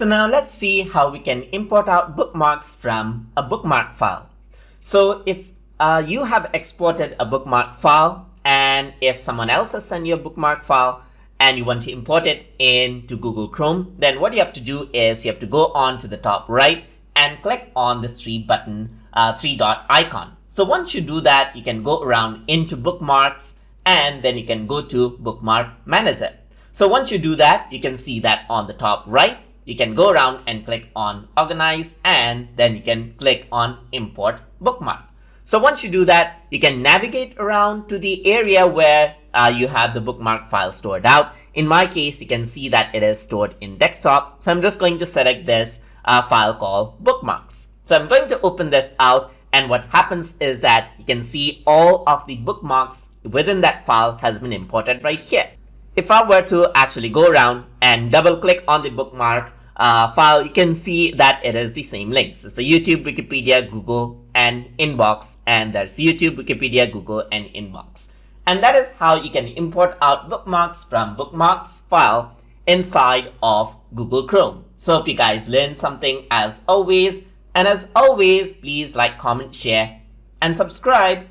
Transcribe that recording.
So now let's see how we can import out bookmarks from a bookmark file. So if you have exported a bookmark file, and if someone else has sent you a bookmark file and you want to import it into Google Chrome, then what you have to do is you have to go on to the top right and click on this three dot icon. So once you do that, you can go around into bookmarks and then you can go to bookmark manager. So once you do that, you can see that on the top right, you can go around and click on organize and then you can click on import bookmark. So once you do that, you can navigate around to the area where you have the bookmark file stored out. In my case, you can see that it is stored in desktop. So I'm just going to select this file called bookmarks. So I'm going to open this out, and what happens is that you can see all of the bookmarks within that file has been imported right here. If I were to actually go around and double click on the bookmark file, you can see that it is the same links. It's the YouTube, Wikipedia, Google, and Inbox, and there's YouTube, Wikipedia, Google, and Inbox. And that is how you can import out bookmarks from Bookmarks file inside of Google Chrome. So hope you guys learned something as always. And as always, please like, comment, share, and subscribe.